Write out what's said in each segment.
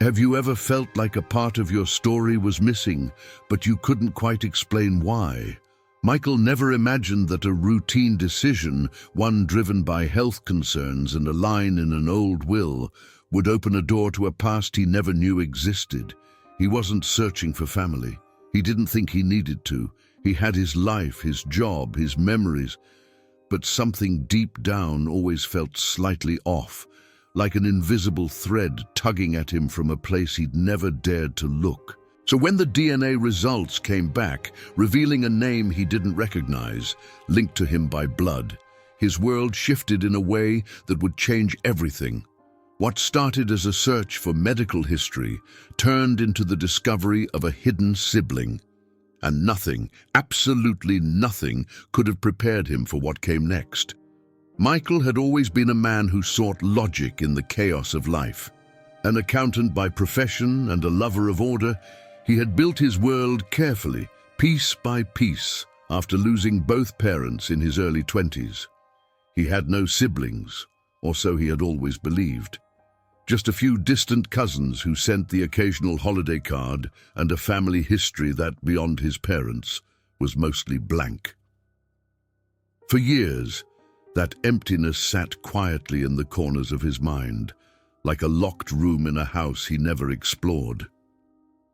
Have you ever felt like a part of your story was missing, but you couldn't quite explain why? Michael never imagined that a routine decision, one driven by health concerns and a line in an old will, would open a door to a past he never knew existed. He wasn't searching for family. He didn't think he needed to. He had his life, his job, his memories. But something deep down always felt slightly off, like an invisible thread tugging at him from a place he'd never dared to look. So when the DNA results came back, revealing a name he didn't recognize, linked to him by blood, his world shifted in a way that would change everything. What started as a search for medical history turned into the discovery of a hidden sibling. And nothing, absolutely nothing, could have prepared him for what came next. Michael had always been a man who sought logic in the chaos of life. An accountant by profession and a lover of order, he had built his world carefully, piece by piece, after losing both parents in his early 20s. He had no siblings, or so he had always believed. Just a few distant cousins who sent the occasional holiday card and a family history that, beyond his parents, was mostly blank. For years, that emptiness sat quietly in the corners of his mind, like a locked room in a house he never explored.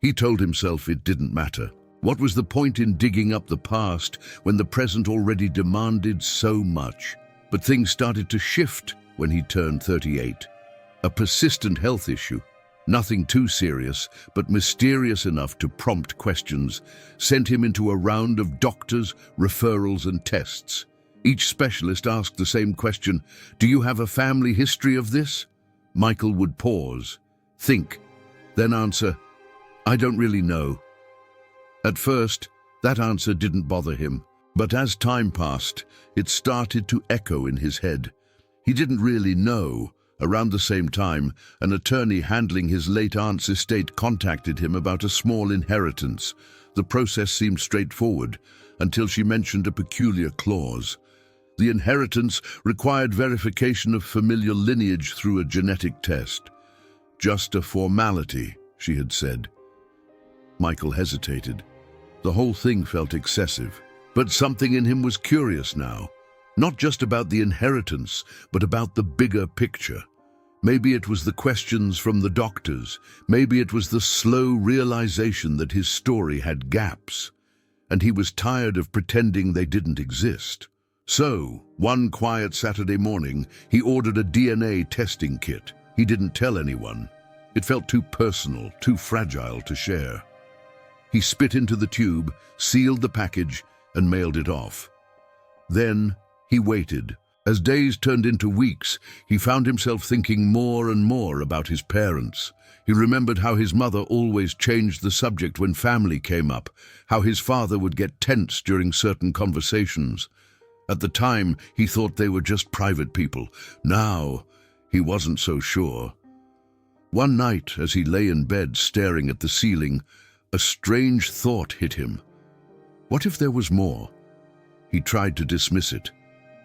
He told himself it didn't matter. What was the point in digging up the past when the present already demanded so much? But things started to shift when he turned 38. A persistent health issue, nothing too serious, but mysterious enough to prompt questions, sent him into a round of doctors, referrals, and tests. Each specialist asked the same question: "Do you have a family history of this?" Michael would pause, think, then answer, "I don't really know." At first, that answer didn't bother him, but as time passed, it started to echo in his head. He didn't really know. Around the same time, an attorney handling his late aunt's estate contacted him about a small inheritance. The process seemed straightforward, until she mentioned a peculiar clause. The inheritance required verification of familial lineage through a genetic test. "Just a formality," she had said. Michael hesitated. The whole thing felt excessive, but something in him was curious now. Not just about the inheritance, but about the bigger picture. Maybe it was the questions from the doctors. Maybe it was the slow realization that his story had gaps, and he was tired of pretending they didn't exist. So, one quiet Saturday morning, he ordered a DNA testing kit. He didn't tell anyone. It felt too personal, too fragile to share. He spit into the tube, sealed the package, and mailed it off. Then, he waited. As days turned into weeks, he found himself thinking more and more about his parents. He remembered how his mother always changed the subject when family came up, how his father would get tense during certain conversations. At the time, he thought they were just private people. Now, he wasn't so sure. One night, as he lay in bed staring at the ceiling, a strange thought hit him. What if there was more? He tried to dismiss it,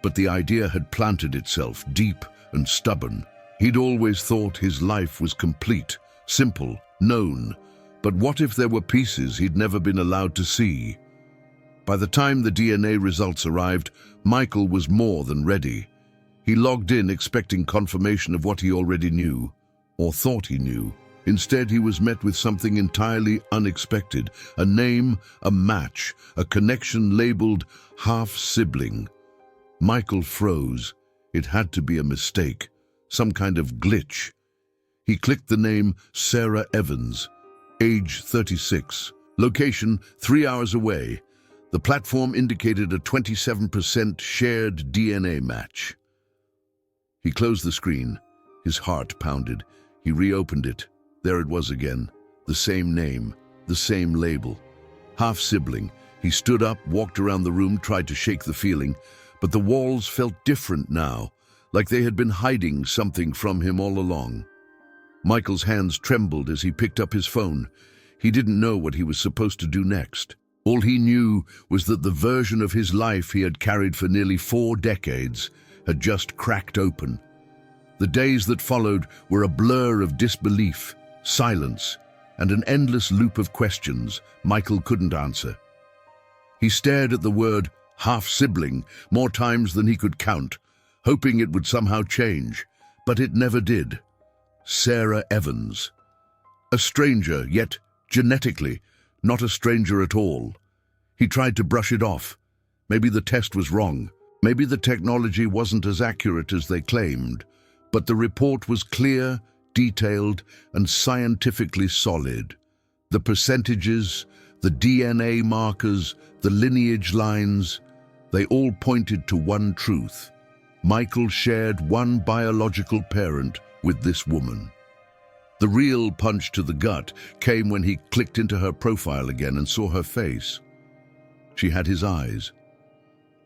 but the idea had planted itself deep and stubborn. He'd always thought his life was complete, simple, known. But what if there were pieces he'd never been allowed to see? By the time the DNA results arrived, Michael was more than ready. He logged in expecting confirmation of what he already knew, or thought he knew. Instead, he was met with something entirely unexpected. A name, a match, a connection labeled half-sibling. Michael froze. It had to be a mistake, some kind of glitch. He clicked the name Sarah Evans, age 36, location 3 hours away. The platform indicated a 27% shared DNA match. He closed the screen. His heart pounded. He reopened it. There it was again. The same name, the same label. Half-sibling. He stood up, walked around the room, tried to shake the feeling, but the walls felt different now, like they had been hiding something from him all along. Michael's hands trembled as he picked up his phone. He didn't know what he was supposed to do next. All he knew was that the version of his life he had carried for nearly 4 decades had just cracked open. The days that followed were a blur of disbelief, silence, and an endless loop of questions Michael couldn't answer. He stared at the word half-sibling more times than he could count, hoping it would somehow change, but it never did. Sarah Evans. A stranger, yet genetically not a stranger at all. He tried to brush it off. Maybe the test was wrong. Maybe the technology wasn't as accurate as they claimed. But the report was clear, detailed, and scientifically solid. The percentages, the DNA markers, the lineage lines, they all pointed to one truth. Michael shared one biological parent with this woman. The real punch to the gut came when he clicked into her profile again and saw her face. She had his eyes.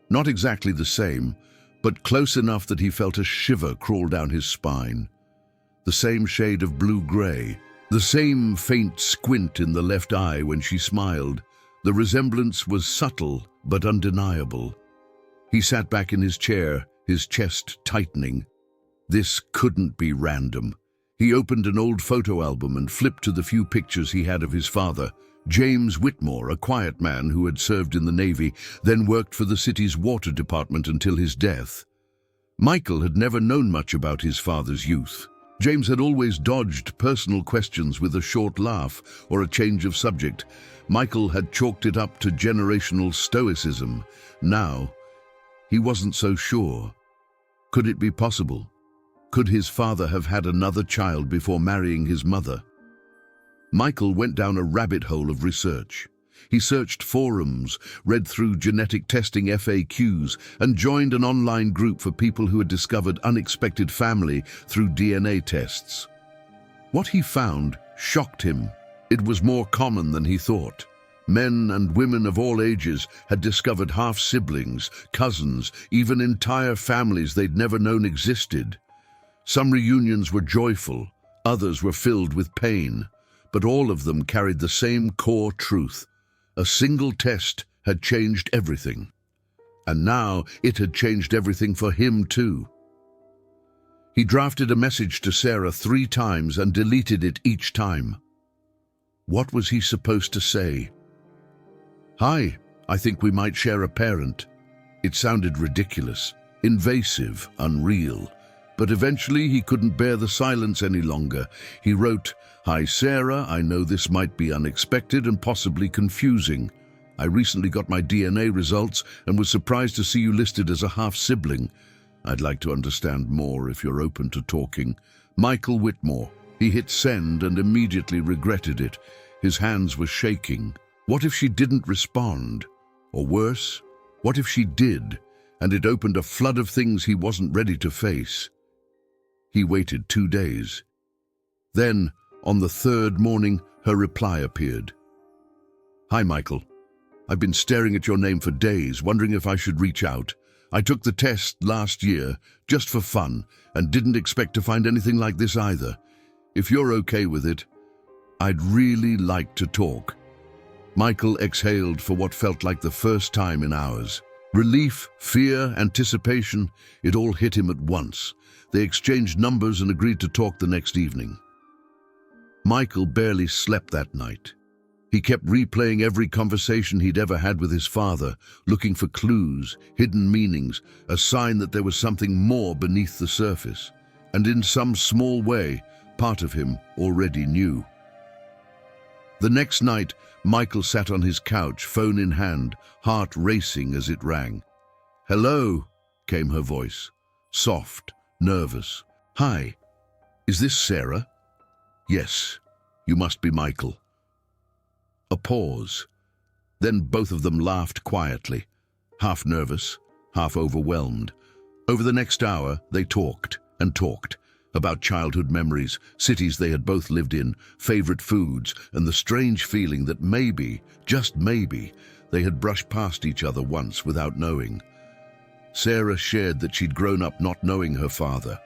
Not exactly the same, but close enough that he felt a shiver crawl down his spine. The same shade of blue-gray, the same faint squint in the left eye when she smiled. The resemblance was subtle but undeniable. He sat back in his chair, his chest tightening. This couldn't be random. He opened an old photo album and flipped to the few pictures he had of his father, James Whitmore, a quiet man who had served in the Navy, then worked for the city's water department until his death. Michael had never known much about his father's youth. James had always dodged personal questions with a short laugh or a change of subject. Michael had chalked it up to generational stoicism. Now, he wasn't so sure. Could it be possible? Could his father have had another child before marrying his mother? Michael went down a rabbit hole of research. He searched forums, read through genetic testing FAQs, and joined an online group for people who had discovered unexpected family through DNA tests. What he found shocked him. It was more common than he thought. Men and women of all ages had discovered half-siblings, cousins, even entire families they'd never known existed. Some reunions were joyful, others were filled with pain, but all of them carried the same core truth. A single test had changed everything. And now it had changed everything for him too. He drafted a message to Sarah 3 times and deleted it each time. What was he supposed to say? "Hi, I think we might share a parent." It sounded ridiculous, invasive, unreal. But eventually he couldn't bear the silence any longer. He wrote, "Hi Sarah, I know this might be unexpected and possibly confusing. I recently got my DNA results and was surprised to see you listed as a half-sibling. I'd like to understand more if you're open to talking. Michael Whitmore." He hit send and immediately regretted it. His hands were shaking. What if she didn't respond? Or worse, what if she did, and it opened a flood of things he wasn't ready to face? He waited 2 days. Then, on the 3rd morning, her reply appeared. "Hi, Michael. I've been staring at your name for days, wondering if I should reach out. I took the test last year, just for fun, and didn't expect to find anything like this either. If you're okay with it, I'd really like to talk." Michael exhaled for what felt like the first time in hours. Relief, fear, anticipation, it all hit him at once. They exchanged numbers and agreed to talk the next evening. Michael barely slept that night. He kept replaying every conversation he'd ever had with his father, looking for clues, hidden meanings, a sign that there was something more beneath the surface. And in some small way, part of him already knew. The next night, Michael sat on his couch, phone in hand, heart racing as it rang. "Hello," came her voice, soft, nervous. "Hi, is this Sarah?" "Yes, you must be Michael." A pause. Then both of them laughed quietly, half nervous, half overwhelmed. Over the next hour, they talked and talked about childhood memories, cities they had both lived in, favorite foods, and the strange feeling that maybe, just maybe, they had brushed past each other once without knowing. Sarah shared that she'd grown up not knowing her father.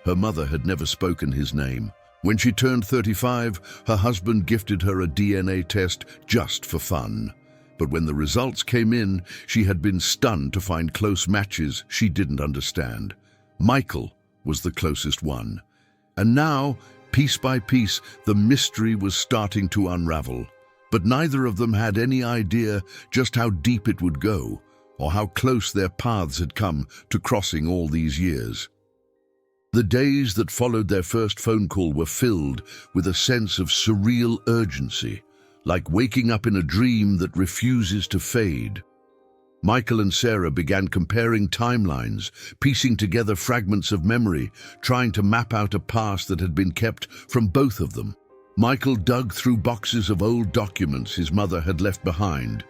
Her mother had never spoken his name. When she turned 35, her husband gifted her a DNA test just for fun. But when the results came in, she had been stunned to find close matches she didn't understand. Michael was the closest one. And now, Piece by piece, the mystery was starting to unravel. But neither of them had any idea just how deep it would go, or how close their paths had come to crossing all these years. The days that followed their first phone call were filled with a sense of surreal urgency, like waking up in a dream that refuses to fade. Michael and Sarah began comparing timelines, piecing together fragments of memory, trying to map out a past that had been kept from both of them. Michael dug through boxes of old documents his mother had left behind.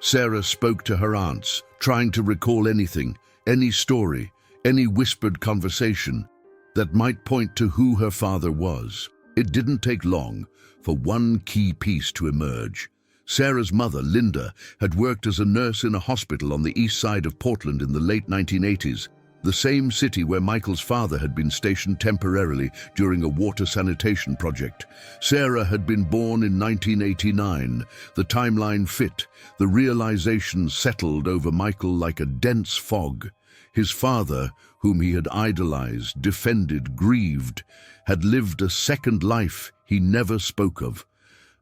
Sarah spoke to her aunts, trying to recall anything, any story, any whispered conversation that might point to who her father was. It didn't take long for one key piece to emerge. Sarah's mother, Linda, had worked as a nurse in a hospital on the east side of Portland in the late 1980s, the same city where Michael's father had been stationed temporarily during a water sanitation project. Sarah had been born in 1989. The timeline fit. The realization settled over Michael like a dense fog. His father, whom he had idolized, defended, grieved, had lived a second life he never spoke of.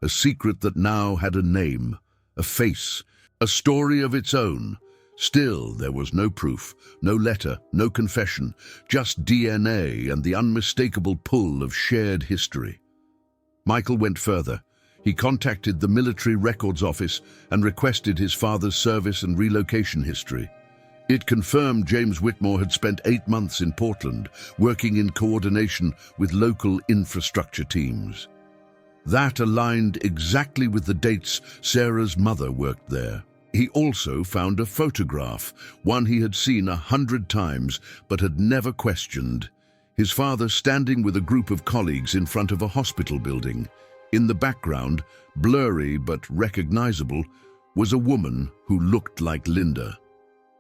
A secret that now had a name, a face, a story of its own. Still, there was no proof, no letter, no confession, just DNA and the unmistakable pull of shared history. Michael went further. He contacted the military records office and requested his father's service and relocation history. It confirmed James Whitmore had spent 8 months in Portland, working in coordination with local infrastructure teams. That aligned exactly with the dates Sarah's mother worked there. He also found a photograph, one he had seen 100 times but had never questioned. His father standing with a group of colleagues in front of a hospital building. In the background, blurry but recognizable, was a woman who looked like Linda.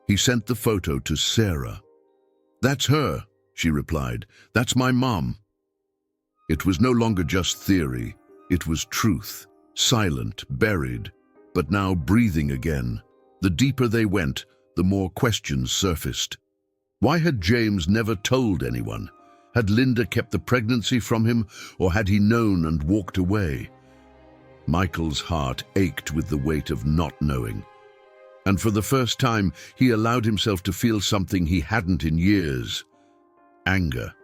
He sent the photo to Sarah. "That's her," she replied. "That's my mom." It was no longer just theory. It was truth, silent, buried, but now breathing again. The deeper they went, the more questions surfaced. Why had James never told anyone? Had Linda kept the pregnancy from him, or had he known and walked away? Michael's heart ached with the weight of not knowing. And for the first time, he allowed himself to feel something he hadn't in years. Anger.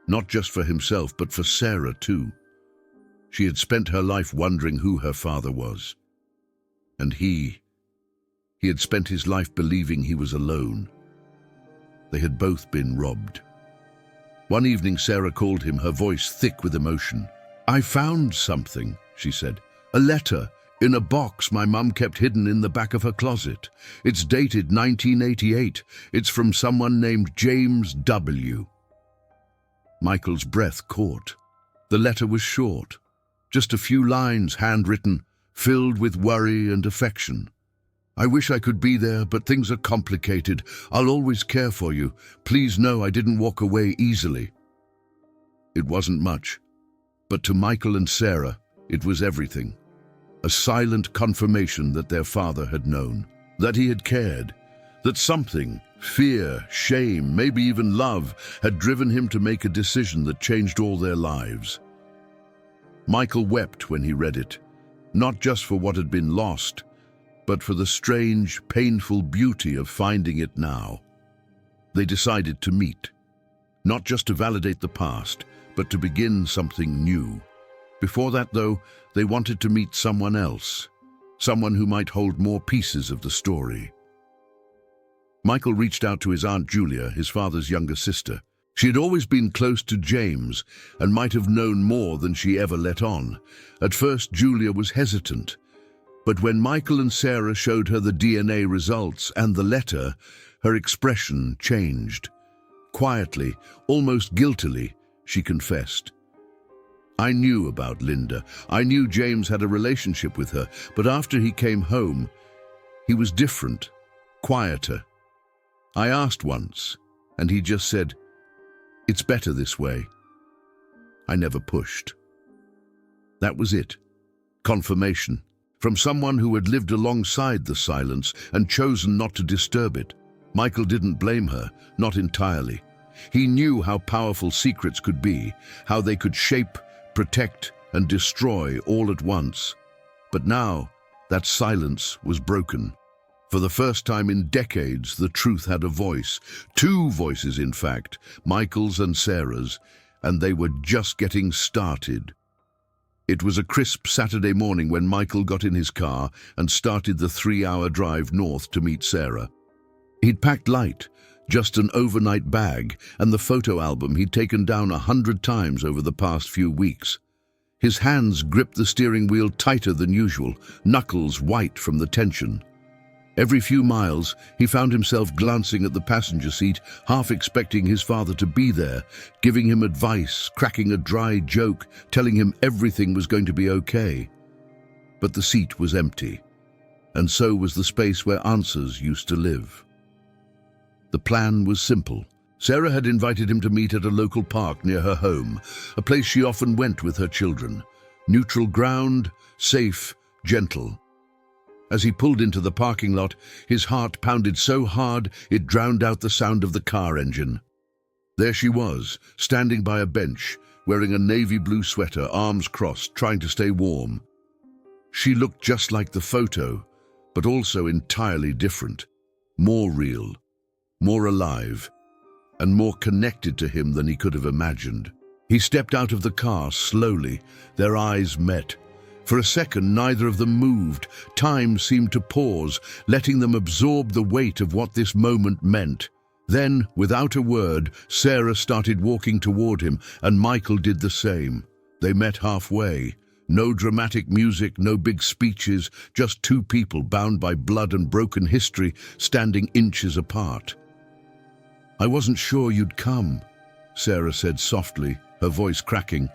Not just for himself, but for Sarah too. She had spent her life wondering who her father was. And he had spent his life believing he was alone. They had both been robbed. One evening, Sarah called him, her voice thick with emotion. "I found something," she said. "A letter in a box my mum kept hidden in the back of her closet. It's dated 1988. It's from someone named James W." Michael's breath caught. The letter was short. Just a few lines, handwritten, filled with worry and affection. "I wish I could be there, but things are complicated. I'll always care for you. Please know I didn't walk away easily." It wasn't much, but to Michael and Sarah, it was everything. A silent confirmation that their father had known, that he had cared, that something, fear, shame, maybe even love, had driven him to make a decision that changed all their lives. Michael wept when he read it, not just for what had been lost, but for the strange, painful beauty of finding it now. They decided to meet, not just to validate the past, but to begin something new. Before that, though, they wanted to meet someone else, someone who might hold more pieces of the story. Michael reached out to his Aunt Julia, his father's younger sister. She had always been close to James and might have known more than she ever let on. At first, Julia was hesitant, but when Michael and Sarah showed her the DNA results and the letter, her expression changed. Quietly, almost guiltily, she confessed. "I knew about Linda. I knew James had a relationship with her, but after he came home, he was different, quieter. I asked once, and he just said, 'It's better this way.' I never pushed." That was it. Confirmation. From someone who had lived alongside the silence and chosen not to disturb it. Michael didn't blame her, not entirely. He knew how powerful secrets could be, how they could shape, protect, and destroy all at once. But now, that silence was broken. For the first time in decades, the truth had a voice. Two voices, in fact, Michael's and Sarah's, and they were just getting started. It was a crisp Saturday morning when Michael got in his car and started the 3-hour drive north to meet Sarah. He'd packed light, just an overnight bag, and the photo album he'd taken down 100 times over the past few weeks. His hands gripped the steering wheel tighter than usual, knuckles white from the tension. Every few miles, he found himself glancing at the passenger seat, half expecting his father to be there, giving him advice, cracking a dry joke, telling him everything was going to be okay. But the seat was empty, and so was the space where answers used to live. The plan was simple. Sarah had invited him to meet at a local park near her home, a place she often went with her children. Neutral ground, safe, gentle. As he pulled into the parking lot, his heart pounded so hard it drowned out the sound of the car engine. There she was, standing by a bench, wearing a navy blue sweater, arms crossed, trying to stay warm. She looked just like the photo, but also entirely different. More real, more alive, and more connected to him than he could have imagined. He stepped out of the car slowly. Their eyes met. For a second, neither of them moved. Time seemed to pause, letting them absorb the weight of what this moment meant. Then, without a word, Sarah started walking toward him, and Michael did the same. They met halfway. No dramatic music, no big speeches, just two people bound by blood and broken history, standing inches apart. "I wasn't sure you'd come," Sarah said softly, her voice cracking.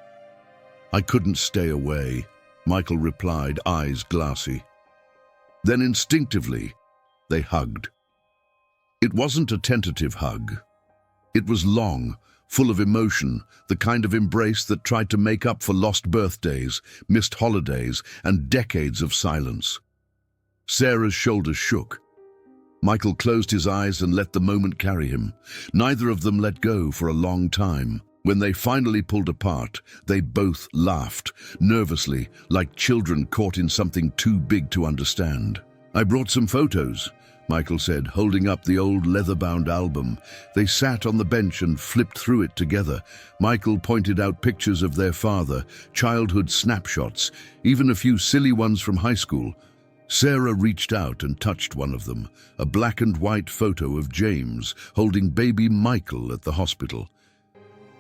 "I couldn't stay away," Michael replied, eyes glassy. Then instinctively, they hugged. It wasn't a tentative hug. It was long, full of emotion, the kind of embrace that tried to make up for lost birthdays, missed holidays, and decades of silence. Sarah's shoulders shook. Michael closed his eyes and let the moment carry him. Neither of them let go for a long time. When they finally pulled apart, they both laughed, nervously, like children caught in something too big to understand. "I brought some photos," Michael said, holding up the old leather-bound album. They sat on the bench and flipped through it together. Michael pointed out pictures of their father, childhood snapshots, even a few silly ones from high school. Sarah reached out and touched one of them, a black and white photo of James holding baby Michael at the hospital.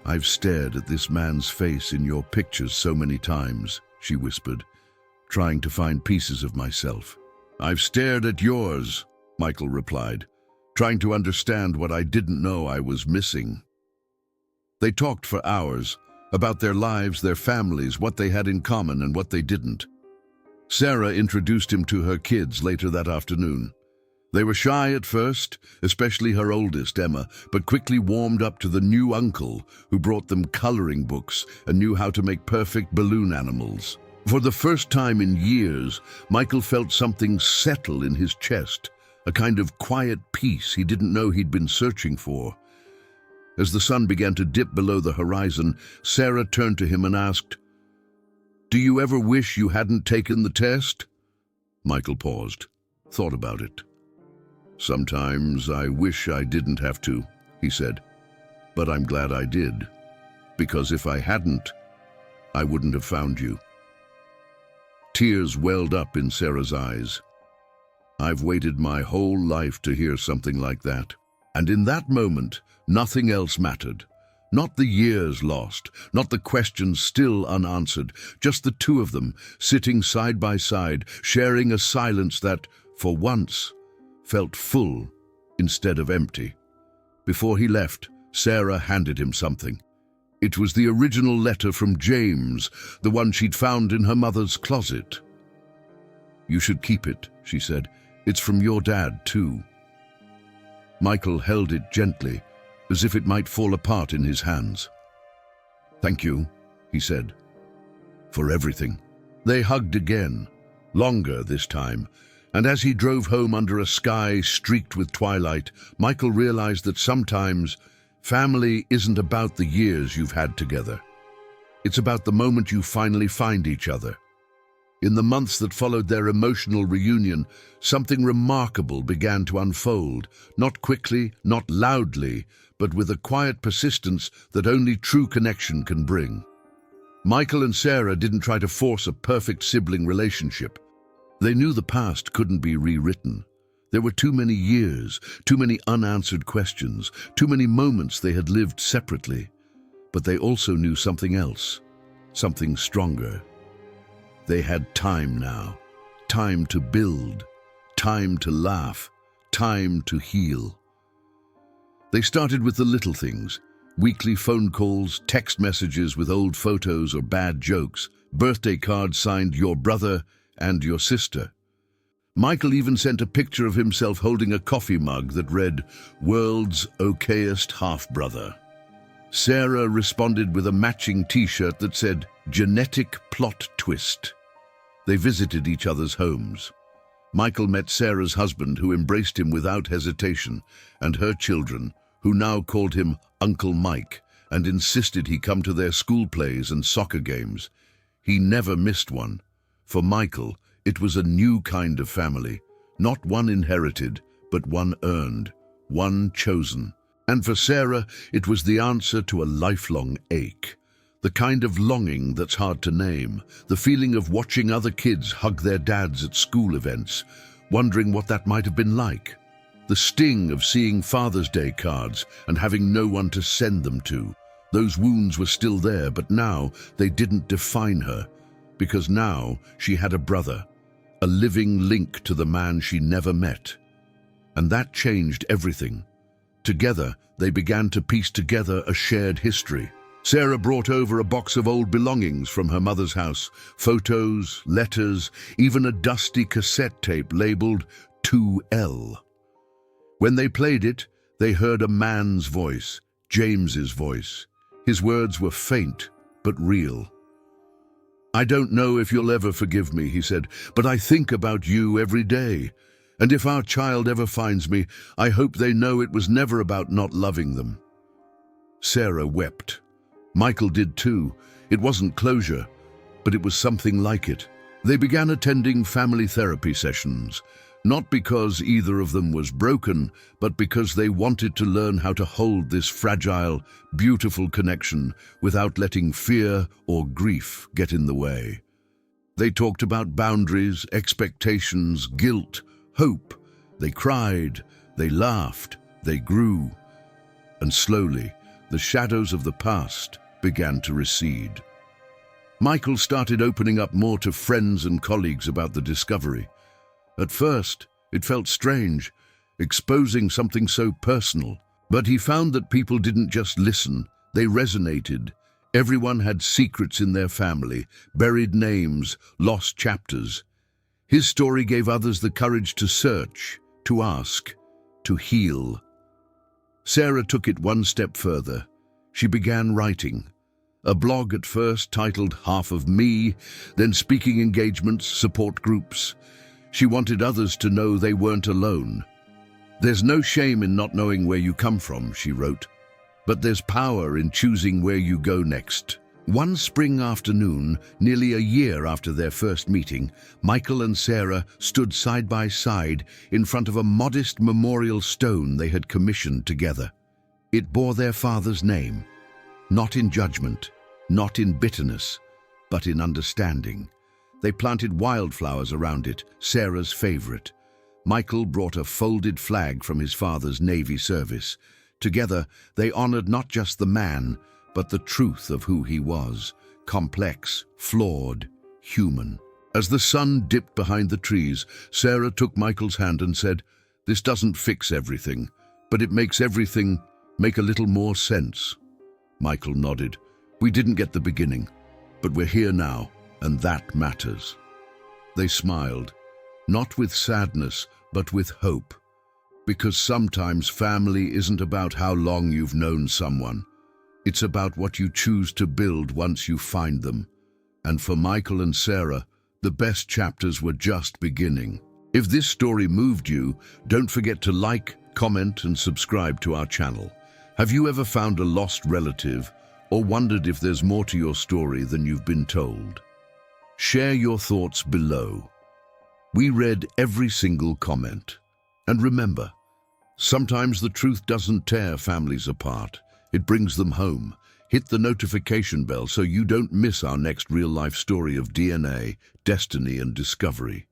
"I've stared at this man's face in your pictures so many times," she whispered, trying to find pieces of myself. "I've stared at yours," Michael replied, trying to understand what I didn't know I was missing. They talked for hours, about their lives, their families, what they had in common and what they didn't. Sarah introduced him to her kids later that afternoon. They were shy at first, especially her oldest, Emma, but quickly warmed up to the new uncle who brought them coloring books and knew how to make perfect balloon animals. For the first time in years, Michael felt something settle in his chest, a kind of quiet peace he didn't know he'd been searching for. As the sun began to dip below the horizon, Sarah turned to him and asked, "Do you ever wish you hadn't taken the test?" Michael paused, thought about it. "Sometimes I wish I didn't have to," he said, "but I'm glad I did, because if I hadn't, I wouldn't have found you." Tears welled up in Sarah's eyes. "I've waited my whole life to hear something like that." And in that moment, nothing else mattered. Not the years lost, not the questions still unanswered, just the two of them, sitting side by side, sharing a silence that, for once, felt full instead of empty. Before he left, Sarah handed him something. It was the original letter from James, the one she'd found in her mother's closet. "You should keep it," she said. "It's from your dad, too." Michael held it gently, as if it might fall apart in his hands. "Thank you," he said, "for everything." They hugged again, longer this time, and as he drove home under a sky streaked with twilight, Michael realized that sometimes Family isn't about the years you've had together. It's about the moment you finally find each other. In the months that followed their emotional reunion, something remarkable began to unfold, not quickly, not loudly, but with a quiet persistence that only true connection can bring. Michael and Sarah didn't try to force a perfect sibling relationship. They knew the past couldn't be rewritten. There were too many years, too many unanswered questions, too many moments they had lived separately. But they also knew something else, something stronger. They had time now, time to build, time to laugh, time to heal. They started with the little things, weekly phone calls, text messages with old photos or bad jokes, birthday cards signed your brother and your sister. Michael even sent a picture of himself holding a coffee mug that read, "World's okayest half-brother." Sarah responded with a matching t-shirt that said, "Genetic plot twist." They visited each other's homes. Michael met Sarah's husband, who embraced him without hesitation, and her children, who now called him Uncle Mike, and insisted he come to their school plays and soccer games. He never missed one. For Michael, it was a new kind of family, not one inherited, but one earned, one chosen. And for Sarah, it was the answer to a lifelong ache. The kind of longing that's hard to name, the feeling of watching other kids hug their dads at school events, wondering what that might have been like. The sting of seeing Father's Day cards and having no one to send them to. Those wounds were still there, but now they didn't define her, because now she had a brother, a living link to the man she never met. And that changed everything. Together, they began to piece together a shared history. Sarah brought over a box of old belongings from her mother's house, photos, letters, even a dusty cassette tape labeled 2L. When they played it, they heard a man's voice, James's voice. His words were faint, but real. "I don't know if you'll ever forgive me," he said, "but I think about you every day. And if our child ever finds me, I hope they know it was never about not loving them." Sarah wept. Michael did too. It wasn't closure, but it was something like it. They began attending family therapy sessions, not because either of them was broken, but because they wanted to learn how to hold this fragile, beautiful connection without letting fear or grief get in the way. They talked about boundaries, expectations, guilt, hope. They cried, they laughed, they grew. And slowly, the shadows of the past began to recede. Michael started opening up more to friends and colleagues about the discovery. At first, it felt strange, exposing something so personal. But he found that people didn't just listen, they resonated. Everyone had secrets in their family, buried names, lost chapters. His story gave others the courage to search, to ask, to heal. Sarah took it one step further. She began writing. A blog at first titled Half of Me, then speaking engagements, support groups. She wanted others to know they weren't alone. "There's no shame in not knowing where you come from," she wrote, "but there's power in choosing where you go next." One spring afternoon, nearly a year after their first meeting, Michael and Sarah stood side by side in front of a modest memorial stone they had commissioned together. It bore their father's name, not in judgment, not in bitterness, but in understanding. They planted wildflowers around it, Sarah's favorite. Michael brought a folded flag from his father's Navy service. Together, they honored not just the man, but the truth of who he was, complex, flawed, human. As the sun dipped behind the trees, Sarah took Michael's hand and said, "This doesn't fix everything, but it makes everything make a little more sense." Michael nodded. "We didn't get the beginning, but we're here now, and that matters." They smiled, not with sadness, but with hope. Because sometimes family isn't about how long you've known someone. It's about what you choose to build once you find them. And for Michael and Sarah, the best chapters were just beginning. If this story moved you, don't forget to like, comment, and subscribe to our channel. Have you ever found a lost relative or wondered if there's more to your story than you've been told? Share your thoughts below. We read every single comment. And remember, sometimes the truth doesn't tear families apart. It brings them home. Hit the notification bell so you don't miss our next real-life story of DNA, destiny, and discovery.